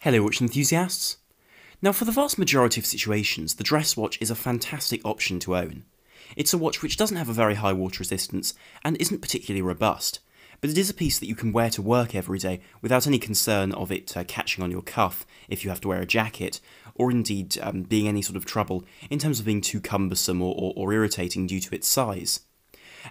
Hello watch enthusiasts! Now for the vast majority of situations, the dress watch is a fantastic option to own. It's a watch which doesn't have a very high water resistance and isn't particularly robust, but it is a piece that you can wear to work every day without any concern of it catching on your cuff if you have to wear a jacket, or indeed being any sort of trouble in terms of being too cumbersome or irritating due to its size.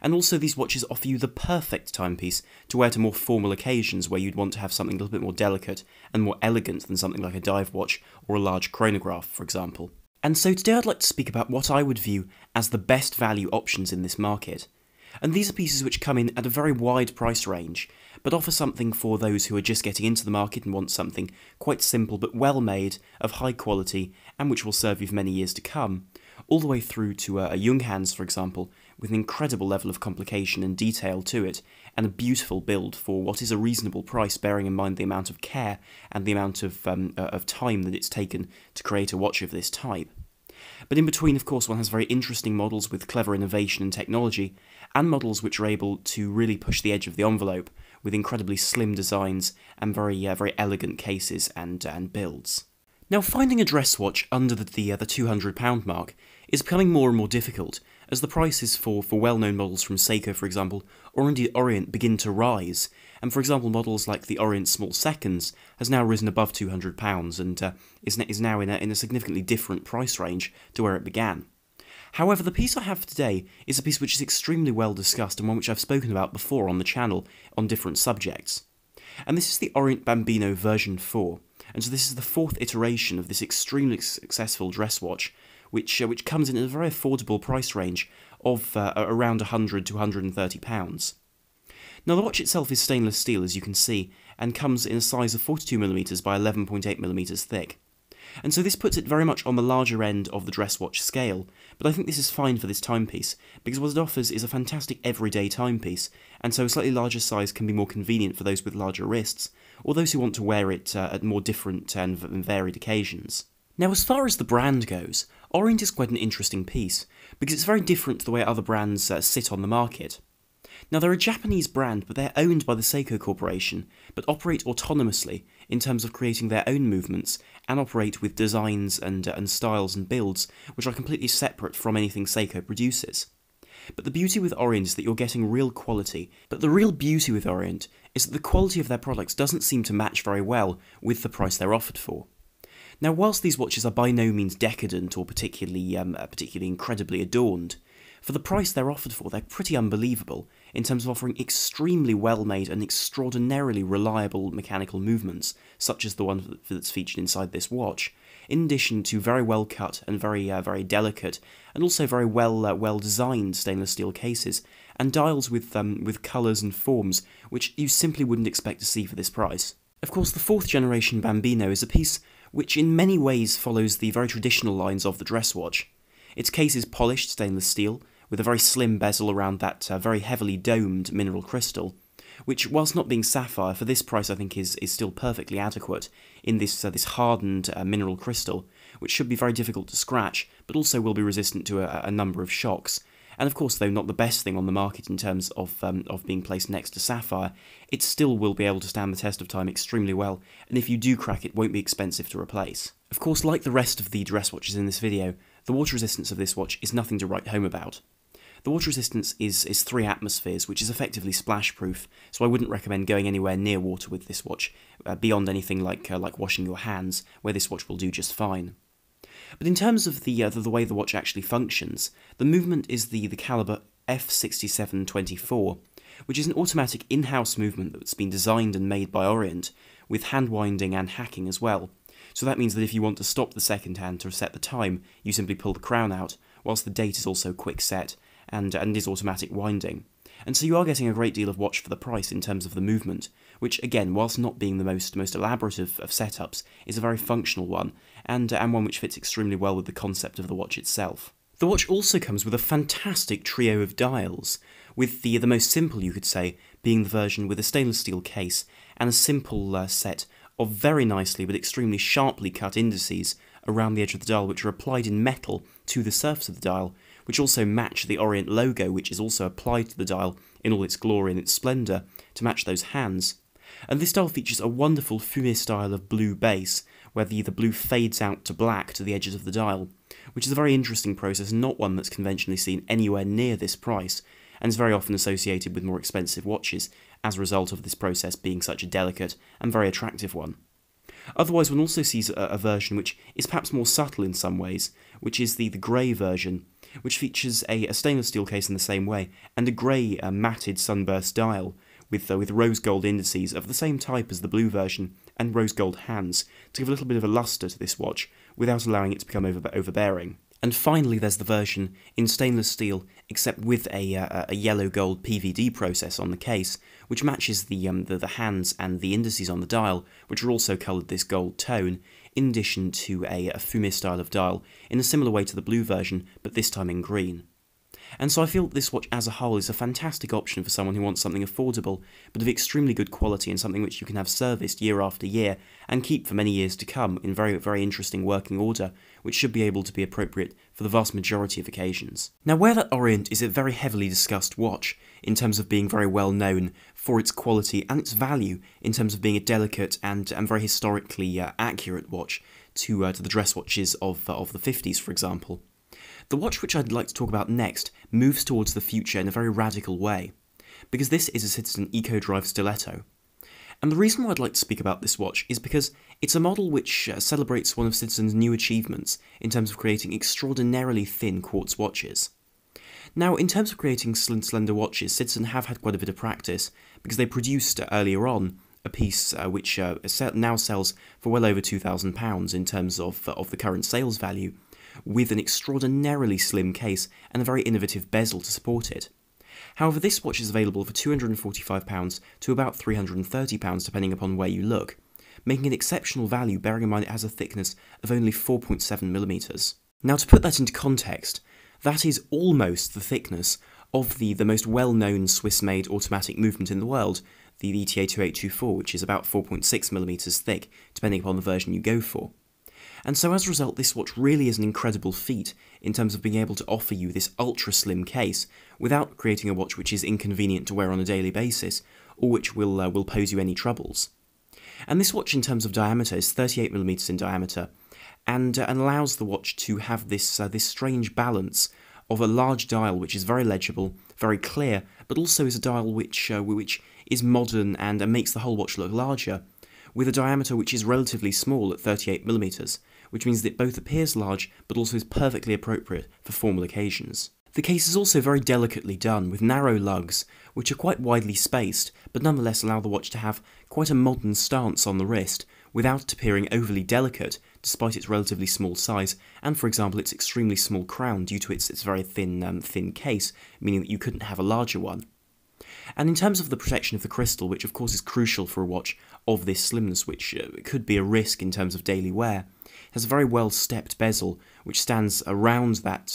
And also these watches offer you the perfect timepiece to wear to more formal occasions where you'd want to have something a little bit more delicate and more elegant than something like a dive watch or a large chronograph, for example. And so today I'd like to speak about what I would view as the best value options in this market. And these are pieces which come in at a very wide price range, but offer something for those who are just getting into the market and want something quite simple but well made, of high quality, and which will serve you for many years to come, all the way through to a Junghans, for example, with an incredible level of complication and detail to it, and a beautiful build for what is a reasonable price, bearing in mind the amount of care and the amount of time that it's taken to create a watch of this type. But in between, of course, one has very interesting models with clever innovation and technology, and models which are able to really push the edge of the envelope with incredibly slim designs and very elegant cases and builds. Now, finding a dress watch under the £200 mark is becoming more and more difficult, as the prices for well-known models from Seiko, for example, or indeed Orient begin to rise, and for example models like the Orient Small Seconds has now risen above £200 and is now in a significantly different price range to where it began. However, the piece I have for today is a piece which is extremely well discussed and one which I've spoken about before on the channel on different subjects. And this is the Orient Bambino version 4, and so this is the fourth iteration of this extremely successful dress watch, which comes in at a very affordable price range of around £100 to £130. Now the watch itself is stainless steel, as you can see, and comes in a size of 42mm by 11.8mm thick. And so this puts it very much on the larger end of the dress watch scale, but I think this is fine for this timepiece, because what it offers is a fantastic everyday timepiece, and so a slightly larger size can be more convenient for those with larger wrists, or those who want to wear it at more different and varied occasions. Now, as far as the brand goes, Orient is quite an interesting piece, because it's very different to the way other brands sit on the market. Now, they're a Japanese brand, but they're owned by the Seiko Corporation, but operate autonomously in terms of creating their own movements, and operate with designs and styles and builds which are completely separate from anything Seiko produces. But the beauty with Orient is that you're getting real quality, but the real beauty with Orient is that the quality of their products doesn't seem to match very well with the price they're offered for. Now, whilst these watches are by no means decadent or particularly incredibly adorned, for the price they're offered for, they're pretty unbelievable in terms of offering extremely well-made and extraordinarily reliable mechanical movements, such as the one that's featured inside this watch, in addition to very well-cut and very delicate, and also very well-designed stainless steel cases, and dials with colours and forms which you simply wouldn't expect to see for this price. Of course, the fourth generation Bambino is a piece which in many ways follows the very traditional lines of the dress watch. Its case is polished stainless steel, with a very slim bezel around that very heavily domed mineral crystal, which, whilst not being sapphire, for this price I think is still perfectly adequate in this hardened mineral crystal, which should be very difficult to scratch, but also will be resistant to a number of shocks. And of course, though not the best thing on the market in terms of being placed next to sapphire, it still will be able to stand the test of time extremely well, and if you do crack it, won't be expensive to replace. Of course, like the rest of the dress watches in this video, the water resistance of this watch is nothing to write home about. The water resistance is 3 atmospheres, which is effectively splash-proof, so I wouldn't recommend going anywhere near water with this watch, beyond anything like washing your hands, where this watch will do just fine. But in terms of the way the watch actually functions, the movement is the caliber F6724, which is an automatic in-house movement that's been designed and made by Orient, with hand winding and hacking as well. So that means that if you want to stop the second hand to set the time, you simply pull the crown out, whilst the date is also quick set and is automatic winding. And so you are getting a great deal of watch for the price in terms of the movement, which again, whilst not being the most elaborate of setups, is a very functional one, and one which fits extremely well with the concept of the watch itself. The watch also comes with a fantastic trio of dials, with the most simple, you could say, being the version with a stainless steel case and a simple set of very nicely but extremely sharply cut indices around the edge of the dial, which are applied in metal to the surface of the dial, which also match the Orient logo, which is also applied to the dial in all its glory and its splendour, to match those hands. And this dial features a wonderful fumé style of blue base, where the blue fades out to black to the edges of the dial, which is a very interesting process and not one that's conventionally seen anywhere near this price, and is very often associated with more expensive watches as a result of this process being such a delicate and very attractive one. Otherwise, one also sees a version which is perhaps more subtle in some ways, which is the grey version, which features a stainless steel case in the same way, and a grey matted sunburst dial, with rose gold indices of the same type as the blue version, and rose gold hands, to give a little bit of a lustre to this watch, without allowing it to become overbearing. And finally there's the version in stainless steel, except with a yellow gold PVD process on the case, which matches the hands and the indices on the dial, which are also coloured this gold tone, in addition to a fumé style of dial, in a similar way to the blue version, but this time in green. And so I feel that this watch as a whole is a fantastic option for someone who wants something affordable, but of extremely good quality and something which you can have serviced year after year and keep for many years to come in very, very interesting working order, which should be able to be appropriate for the vast majority of occasions. Now, where that Orient is a very heavily discussed watch, in terms of being very well known for its quality and its value, in terms of being a delicate and very historically accurate watch to the dress watches of the 50s, for example, the watch which I'd like to talk about next moves towards the future in a very radical way, because this is a Citizen EcoDrive Stiletto. And the reason why I'd like to speak about this watch is because it's a model which celebrates one of Citizen's new achievements in terms of creating extraordinarily thin quartz watches. Now, in terms of creating slender watches, Citizen have had quite a bit of practice, because they produced earlier on a piece which now sells for well over £2,000 in terms of the current sales value, with an extraordinarily slim case and a very innovative bezel to support it. However, this watch is available for £245 to about £330 depending upon where you look, making it exceptional value bearing in mind it has a thickness of only 4.7mm. Now, to put that into context, that is almost the thickness of the most well-known Swiss-made automatic movement in the world, the ETA 2824, which is about 4.6mm thick, depending upon the version you go for. And so as a result, this watch really is an incredible feat in terms of being able to offer you this ultra-slim case without creating a watch which is inconvenient to wear on a daily basis, or which will pose you any troubles. And this watch in terms of diameter is 38mm in diameter, and allows the watch to have this strange balance of a large dial which is very legible, very clear, but also is a dial which is modern and makes the whole watch look larger, with a diameter which is relatively small at 38mm, which means that it both appears large but also is perfectly appropriate for formal occasions. The case is also very delicately done, with narrow lugs, which are quite widely spaced, but nonetheless allow the watch to have quite a modern stance on the wrist, without it appearing overly delicate, despite its relatively small size, and for example its extremely small crown due to its very thin case, meaning that you couldn't have a larger one. And in terms of the protection of the crystal, which of course is crucial for a watch of this slimness, which could be a risk in terms of daily wear, it has a very well stepped bezel which stands around that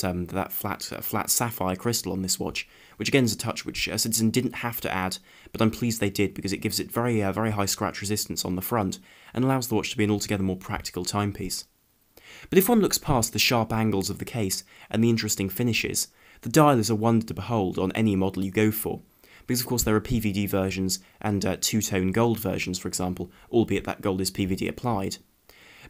flat sapphire crystal on this watch, which again is a touch which Citizen didn't have to add, but I'm pleased they did because it gives it very high scratch resistance on the front and allows the watch to be an altogether more practical timepiece. But if one looks past the sharp angles of the case and the interesting finishes, the dial is a wonder to behold on any model you go for, because of course there are PVD versions and two-tone gold versions, for example, albeit that gold is PVD applied.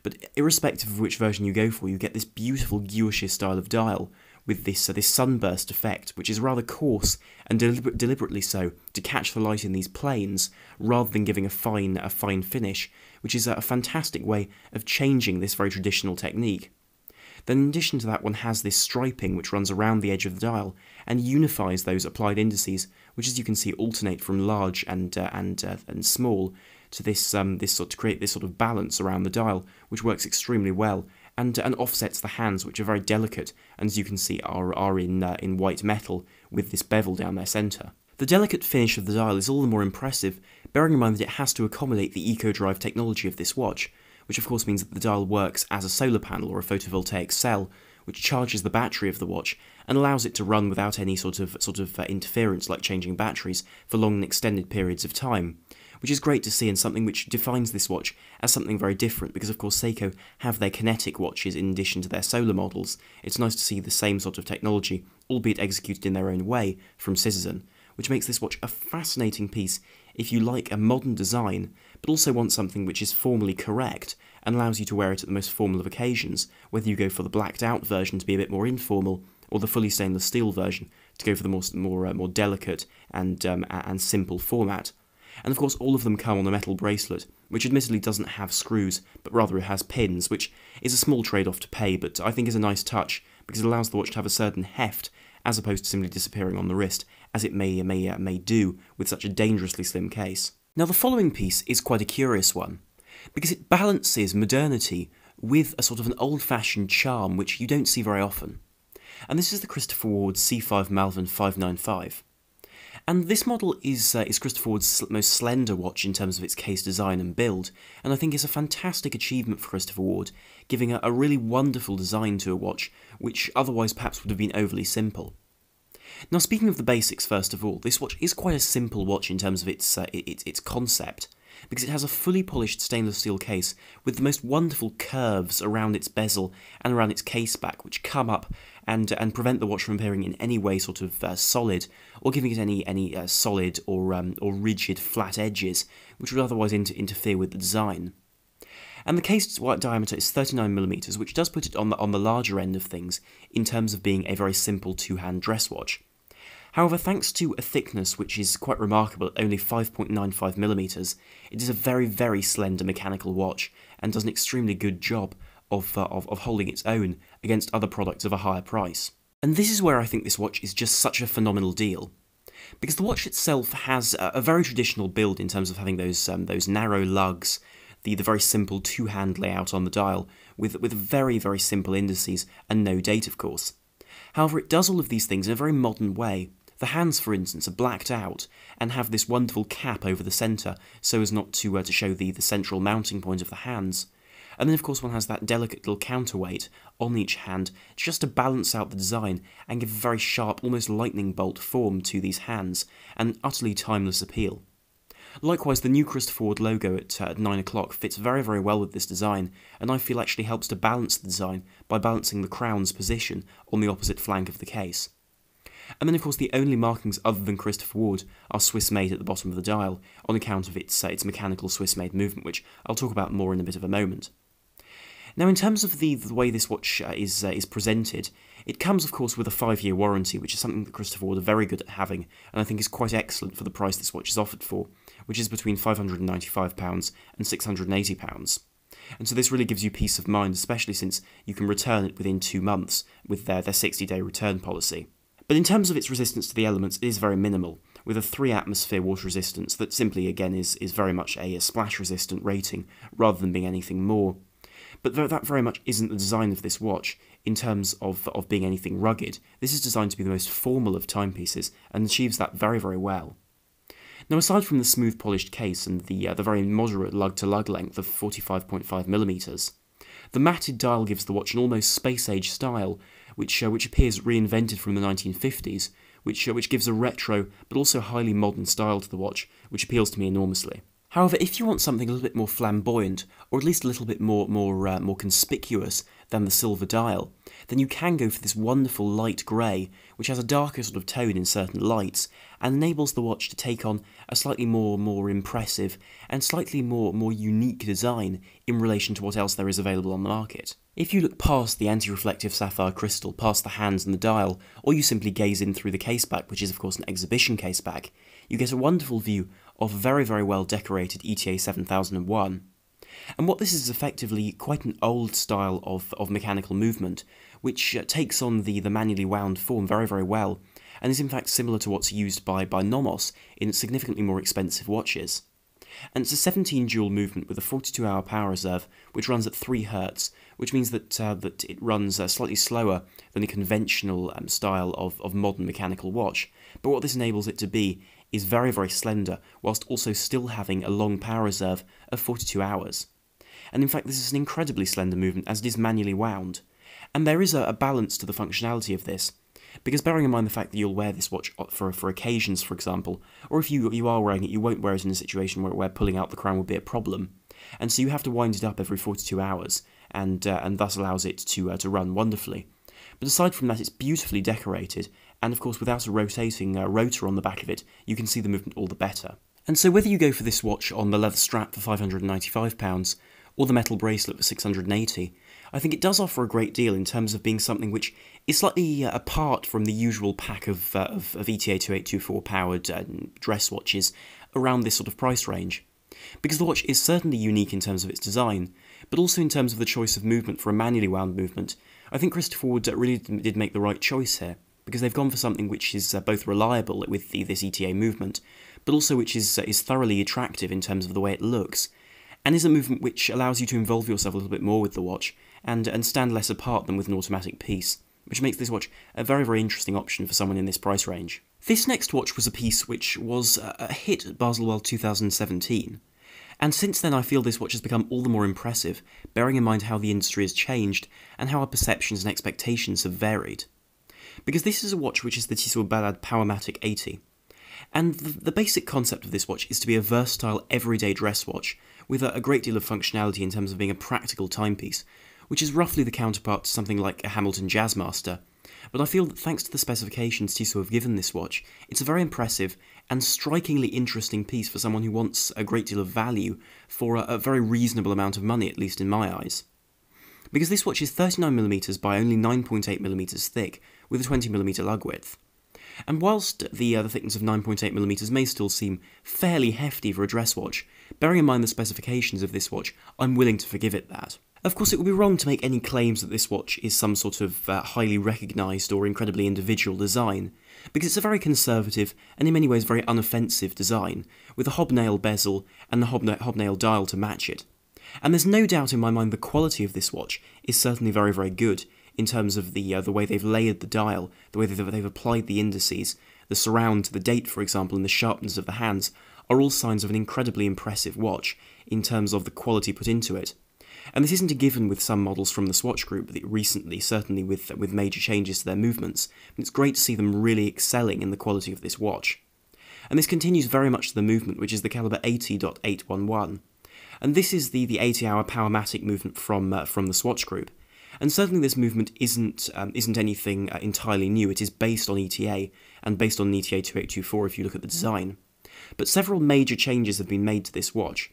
But irrespective of which version you go for, you get this beautiful guilloche style of dial with this sunburst effect, which is rather coarse and deliberately so to catch the light in these planes, rather than giving a fine finish, which is a fantastic way of changing this very traditional technique. Then in addition to that, one has this striping which runs around the edge of the dial and unifies those applied indices, which as you can see alternate from large and small to to create this sort of balance around the dial, which works extremely well and offsets the hands, which are very delicate and as you can see are in white metal with this bevel down their centre. The delicate finish of the dial is all the more impressive, bearing in mind that it has to accommodate the EcoDrive technology of this watch, which of course means that the dial works as a solar panel or a photovoltaic cell, which charges the battery of the watch and allows it to run without any sort of interference like changing batteries for long and extended periods of time, which is great to see and something which defines this watch as something very different, because of course Seiko have their kinetic watches in addition to their solar models. It's nice to see the same sort of technology, albeit executed in their own way, from Citizen, which makes this watch a fascinating piece if you like a modern design, but also want something which is formally correct and allows you to wear it at the most formal of occasions, whether you go for the blacked out version to be a bit more informal, or the fully stainless steel version to go for the more delicate and simple format. And of course all of them come on a metal bracelet, which admittedly doesn't have screws, but rather it has pins, which is a small trade-off to pay, but I think is a nice touch, because it allows the watch to have a certain heft, as opposed to simply disappearing on the wrist, as it may do with such a dangerously slim case. Now the following piece is quite a curious one, because it balances modernity with a sort of an old-fashioned charm which you don't see very often. And this is the Krista Ford C5 Malvern 595. And this model is Krista Ford's most slender watch in terms of its case design and build, and I think it's a fantastic achievement for Krista Ford, giving a really wonderful design to a watch, which otherwise perhaps would have been overly simple. Now speaking of the basics first of all, this watch is quite a simple watch in terms of its concept, because it has a fully polished stainless steel case with the most wonderful curves around its bezel and around its case back, which come up and prevent the watch from appearing in any way sort of solid, or giving it any solid or rigid flat edges, which would otherwise interfere with the design. And the case diameter is 39mm, which does put it on the larger end of things in terms of being a very simple two-hand dress watch. However, thanks to a thickness which is quite remarkable at only 5.95mm, it is a very, very slender mechanical watch and does an extremely good job of holding its own against other products of a higher price. And this is where I think this watch is just such a phenomenal deal, because the watch itself has a very traditional build in terms of having those narrow lugs, the very simple two-hand layout on the dial, with very, very simple indices and no date, of course. However, it does all of these things in a very modern way. The hands, for instance, are blacked out and have this wonderful cap over the centre, so as not to show the central mounting point of the hands. And then, of course, one has that delicate little counterweight on each hand, just to balance out the design and give a very sharp, almost lightning bolt form to these hands, and utterly timeless appeal. Likewise, the new Krista Ford logo at 9 o'clock fits very, very well with this design, and I feel actually helps to balance the design by balancing the crown's position on the opposite flank of the case. And then, of course, the only markings other than Krista Ford are Swiss-made at the bottom of the dial, on account of its mechanical Swiss-made movement, which I'll talk about more in a bit of a moment. Now, in terms of the way this watch is presented, it comes, of course, with a 5-year warranty, which is something that Krista Ford are very good at having, and I think is quite excellent for the price this watch is offered for, which is between £595 and £680. And so this really gives you peace of mind, especially since you can return it within 2 months with their 60-day return policy. But in terms of its resistance to the elements, it is very minimal, with a 3-atmosphere water resistance that simply, again, is very much a splash-resistant rating, rather than being anything more. But that very much isn't the design of this watch, in terms of being anything rugged. This is designed to be the most formal of timepieces, and achieves that very, very well. Now, aside from the smooth polished case and the very moderate lug-to-lug length of 45.5mm, the matted dial gives the watch an almost space-age style, which appears reinvented from the 1950s, which gives a retro but also highly modern style to the watch, which appeals to me enormously. However, if you want something a little bit more flamboyant, or at least a little bit more conspicuous than the silver dial, then you can go for this wonderful light grey, which has a darker sort of tone in certain lights, and enables the watch to take on a slightly more impressive and slightly more unique design in relation to what else there is available on the market. If you look past the anti-reflective sapphire crystal, past the hands and the dial, or you simply gaze in through the caseback, which is of course an exhibition caseback, you get a wonderful view of a very, very well decorated ETA 7001. And what this is effectively quite an old style of mechanical movement, which takes on the manually wound form very, very well, and is in fact similar to what's used by Nomos in significantly more expensive watches. And it's a 17 dual movement with a 42-hour power reserve, which runs at 3 Hz, which means that it runs slightly slower than the conventional style of modern mechanical watch. But what this enables it to be is very, very slender, whilst also still having a long power reserve of 42 hours. And in fact, this is an incredibly slender movement, as it is manually wound. And there is a balance to the functionality of this, because bearing in mind the fact that you'll wear this watch for occasions, for example, or if you are wearing it, you won't wear it in a situation where pulling out the crown would be a problem. And so you have to wind it up every 42 hours, and thus allows it to run wonderfully. But aside from that, it's beautifully decorated, and of course without a rotating rotor on the back of it, you can see the movement all the better. And so whether you go for this watch on the leather strap for £595 or the metal bracelet for £680, I think it does offer a great deal in terms of being something which is slightly apart from the usual pack of ETA 2824 powered dress watches around this sort of price range. Because the watch is certainly unique in terms of its design, but also in terms of the choice of movement for a manually wound movement. I think Krista Ford really did make the right choice here, because they've gone for something which is both reliable with this ETA movement, but also which is thoroughly attractive in terms of the way it looks, and is a movement which allows you to involve yourself a little bit more with the watch, and stand less apart than with an automatic piece, which makes this watch a very, very interesting option for someone in this price range. This next watch was a piece which was a hit at Baselworld 2017, and since then I feel this watch has become all the more impressive, bearing in mind how the industry has changed, and how our perceptions and expectations have varied. Because this is a watch which is the Tissot Ballade Powermatic 80, and the basic concept of this watch is to be a versatile everyday dress watch, with a great deal of functionality in terms of being a practical timepiece, which is roughly the counterpart to something like a Hamilton Jazzmaster, but I feel that thanks to the specifications Tissot have given this watch, it's a very impressive and strikingly interesting piece for someone who wants a great deal of value for a very reasonable amount of money, at least in my eyes. Because this watch is 39mm by only 9.8mm thick, with a 20mm lug width. And whilst the thickness of 9.8mm may still seem fairly hefty for a dress watch, bearing in mind the specifications of this watch, I'm willing to forgive it that. Of course, it would be wrong to make any claims that this watch is some sort of highly recognised or incredibly individual design, because it's a very conservative and in many ways very unoffensive design, with a hobnail bezel and the hobnail dial to match it. And there's no doubt in my mind the quality of this watch is certainly very, very good, in terms of the way they've layered the dial, the way they've applied the indices, the surround to the date, for example, and the sharpness of the hands, are all signs of an incredibly impressive watch, in terms of the quality put into it. And this isn't a given with some models from the Swatch group recently, certainly with major changes to their movements, but it's great to see them really excelling in the quality of this watch. And this continues very much to the movement, which is the caliber 80.811. And this is the 80-hour Powermatic movement from the Swatch group. And certainly this movement isn't anything entirely new. It is based on ETA, and based on an ETA 2824 if you look at the design. But several major changes have been made to this watch.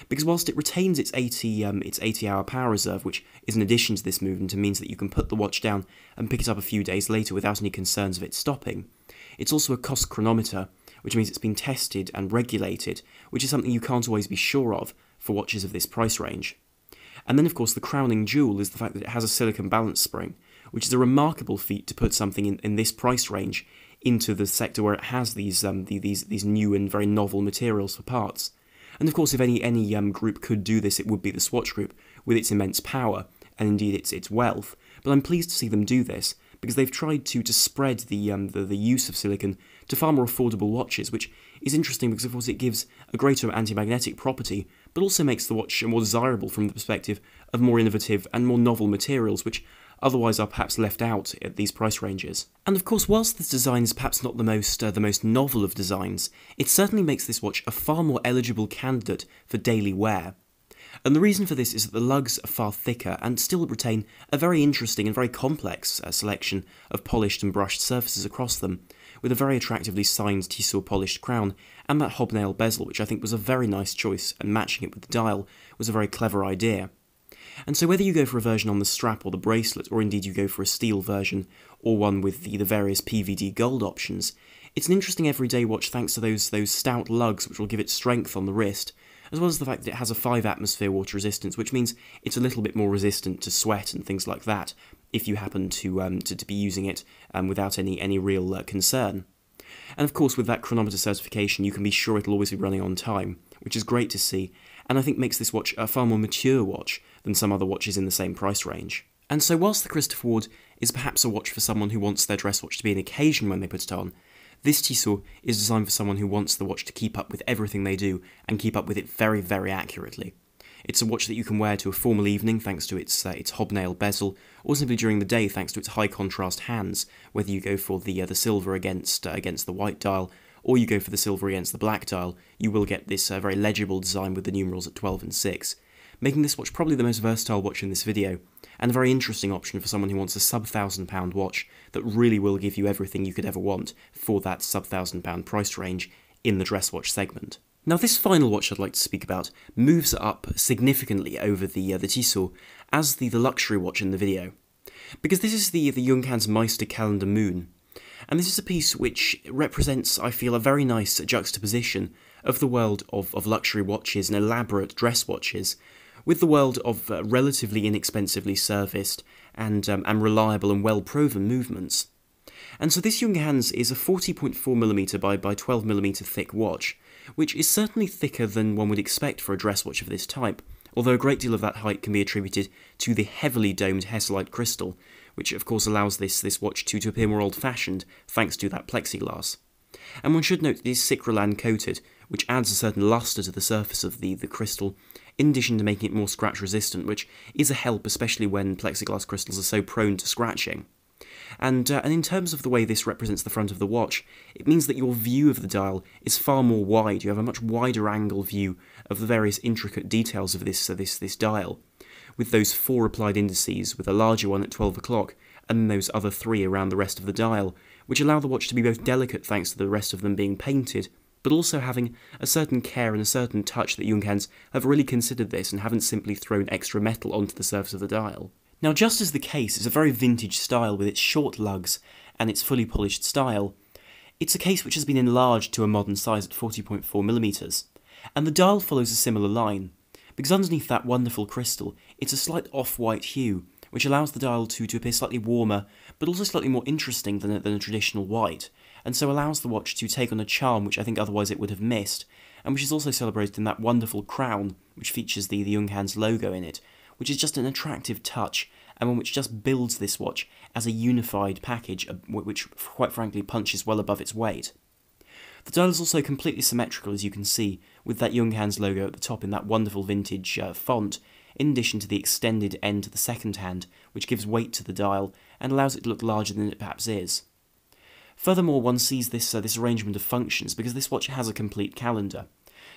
Because whilst it retains its 80-hour power reserve, which is an addition to this movement and means that you can put the watch down and pick it up a few days later without any concerns of it stopping, it's also a cost chronometer, which means it's been tested and regulated, which is something you can't always be sure of for watches of this price range. And then, of course, the crowning jewel is the fact that it has a silicone balance spring, which is a remarkable feat to put something in this price range into the sector where it has these new and very novel materials for parts. And of course, if any group could do this, it would be the Swatch group, with its immense power, and indeed its wealth. But I'm pleased to see them do this, because they've tried to spread the use of silicon to far more affordable watches, which is interesting because, of course, it gives a greater anti-magnetic property, but also makes the watch more desirable from the perspective of more innovative and more novel materials, which otherwise are perhaps left out at these price ranges. And of course, whilst this design is perhaps not the most novel of designs, it certainly makes this watch a far more eligible candidate for daily wear. And the reason for this is that the lugs are far thicker and still retain a very interesting and very complex selection of polished and brushed surfaces across them, with a very attractively signed Tissot polished crown and that hobnail bezel, which I think was a very nice choice, and matching it with the dial was a very clever idea. And so whether you go for a version on the strap or the bracelet, or indeed you go for a steel version, or one with the various PVD gold options, it's an interesting everyday watch thanks to those stout lugs which will give it strength on the wrist, as well as the fact that it has a 5 atmosphere water resistance, which means it's a little bit more resistant to sweat and things like that, if you happen to be using it without any real concern. And of course, with that chronometer certification, you can be sure it'll always be running on time, which is great to see, and I think makes this watch a far more mature watch than some other watches in the same price range. And so whilst the Krista Ford is perhaps a watch for someone who wants their dress watch to be an occasion when they put it on, this Tissot is designed for someone who wants the watch to keep up with everything they do, and keep up with it very, very accurately. It's a watch that you can wear to a formal evening thanks to its hobnail bezel, or simply during the day thanks to its high contrast hands, whether you go for the silver against the white dial, or you go for the silver against the black dial, you will get this very legible design with the numerals at 12 and 6, making this watch probably the most versatile watch in this video, and a very interesting option for someone who wants a sub-£1,000 watch that really will give you everything you could ever want for that sub-£1,000 price range in the dress watch segment. Now this final watch I'd like to speak about moves up significantly over the Tissot as the luxury watch in the video, because this is the Junghans Meister Kalendar Moon, and this is a piece which represents, I feel, a very nice juxtaposition of the world of luxury watches and elaborate dress watches with the world of relatively inexpensively serviced and reliable and well-proven movements. And so this Junghans is a 40.4mm by 12mm thick watch, which is certainly thicker than one would expect for a dress watch of this type, although a great deal of that height can be attributed to the heavily domed Hesselite crystal, which of course allows this watch to appear more old-fashioned thanks to that plexiglass. And one should note that it is Cycrolan coated, which adds a certain lustre to the surface of the crystal, in addition to making it more scratch resistant, which is a help especially when plexiglass crystals are so prone to scratching. And in terms of the way this represents the front of the watch, it means that your view of the dial is far more wide. You have a much wider angle view of the various intricate details of this dial, with those 4 applied indices, with a larger one at 12 o'clock, and then those other 3 around the rest of the dial, which allow the watch to be both delicate thanks to the rest of them being painted, but also having a certain care and a certain touch that Junghans have really considered this and haven't simply thrown extra metal onto the surface of the dial. Now, just as the case is a very vintage style with its short lugs and its fully polished style, it's a case which has been enlarged to a modern size at 40.4mm, and the dial follows a similar line, because underneath that wonderful crystal, it's a slight off-white hue, which allows the dial to appear slightly warmer, but also slightly more interesting than a traditional white, and so allows the watch to take on a charm which I think otherwise it would have missed, and which is also celebrated in that wonderful crown which features the Junghans logo in it, which is just an attractive touch, and one which just builds this watch as a unified package, which quite frankly punches well above its weight. The dial is also completely symmetrical, as you can see, with that Junghans logo at the top in that wonderful vintage font, in addition to the extended end to the second hand, which gives weight to the dial and allows it to look larger than it perhaps is. Furthermore, one sees this arrangement of functions because this watch has a complete calendar.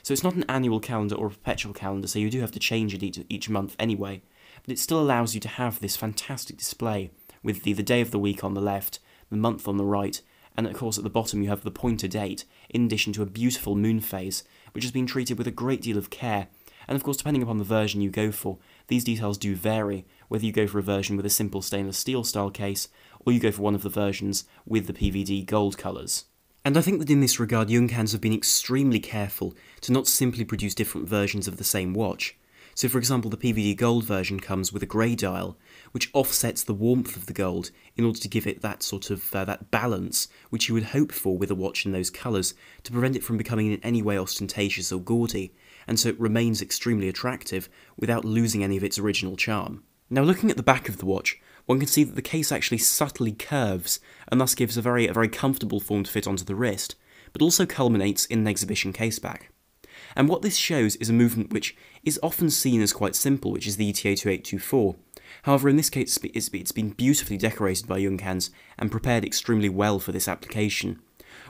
So it's not an annual calendar or a perpetual calendar, so you do have to change it each month anyway, but it still allows you to have this fantastic display with the day of the week on the left, the month on the right, and of course at the bottom you have the pointer date, in addition to a beautiful Moonphase, which has been treated with a great deal of care, and of course depending upon the version you go for, these details do vary, whether you go for a version with a simple stainless steel style case, or you go for one of the versions with the PVD gold colours. And I think that in this regard Junghans have been extremely careful to not simply produce different versions of the same watch. So for example, the PVD gold version comes with a grey dial, which offsets the warmth of the gold in order to give it that sort of that balance which you would hope for with a watch in those colours, to prevent it from becoming in any way ostentatious or gaudy, and so it remains extremely attractive without losing any of its original charm. Now looking at the back of the watch, one can see that the case actually subtly curves, and thus gives a very comfortable form to fit onto the wrist, but also culminates in an exhibition caseback. And what this shows is a movement which is often seen as quite simple, which is the ETA 2824. However, in this case it's been beautifully decorated by Junghans and prepared extremely well for this application.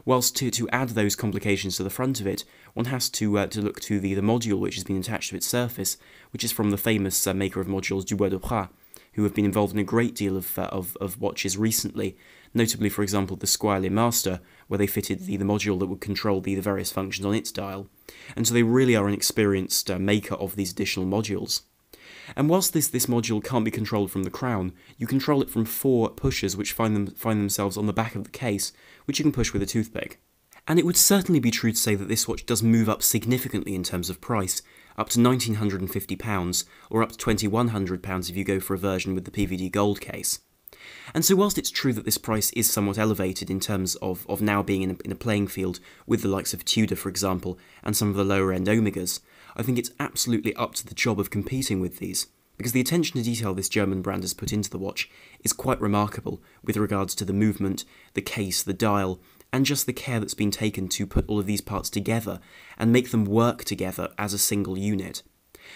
Whilst to add those complications to the front of it, one has to look to the module which has been attached to its surface, which is from the famous maker of modules Du Bois de Pras, who have been involved in a great deal of watches recently, notably, for example, the Squire Master, where they fitted the module that would control the various functions on its dial, and so they really are an experienced maker of these additional modules. And whilst this module can't be controlled from the crown, you control it from 4 pushers which find themselves on the back of the case, which you can push with a toothpick. And it would certainly be true to say that this watch does move up significantly in terms of price, up to £1,950, or up to £2,100 if you go for a version with the PVD gold case. And so whilst it's true that this price is somewhat elevated in terms of now being in a playing field with the likes of Tudor, for example, and some of the lower end Omegas, I think it's absolutely up to the job of competing with these, because the attention to detail this German brand has put into the watch is quite remarkable with regards to the movement, the case, the dial, and just the care that's been taken to put all of these parts together and make them work together as a single unit.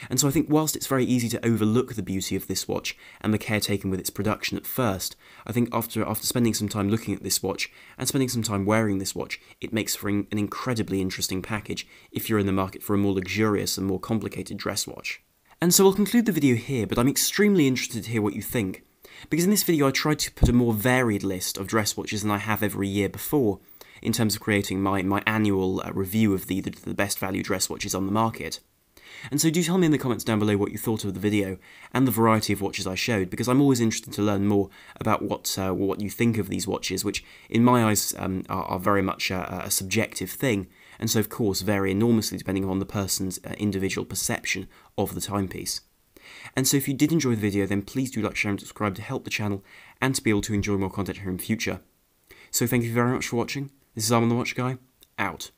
And so I think whilst it's very easy to overlook the beauty of this watch and the care taken with its production at first, I think after spending some time looking at this watch and spending some time wearing this watch, it makes for an incredibly interesting package if you're in the market for a more luxurious and more complicated dress watch. And so I'll conclude the video here, but I'm extremely interested to hear what you think, because in this video I tried to put a more varied list of dress watches than I have every year before, in terms of creating my annual review of the best value dress watches on the market. And so do tell me in the comments down below what you thought of the video and the variety of watches I showed, because I'm always interested to learn more about what you think of these watches, which in my eyes are very much a subjective thing, and so of course vary enormously depending on the person's individual perception of the timepiece. And so if you did enjoy the video, then please do like, share and subscribe to help the channel and to be able to enjoy more content here in future. So thank you very much for watching. This is Armand the Watch Guy, out.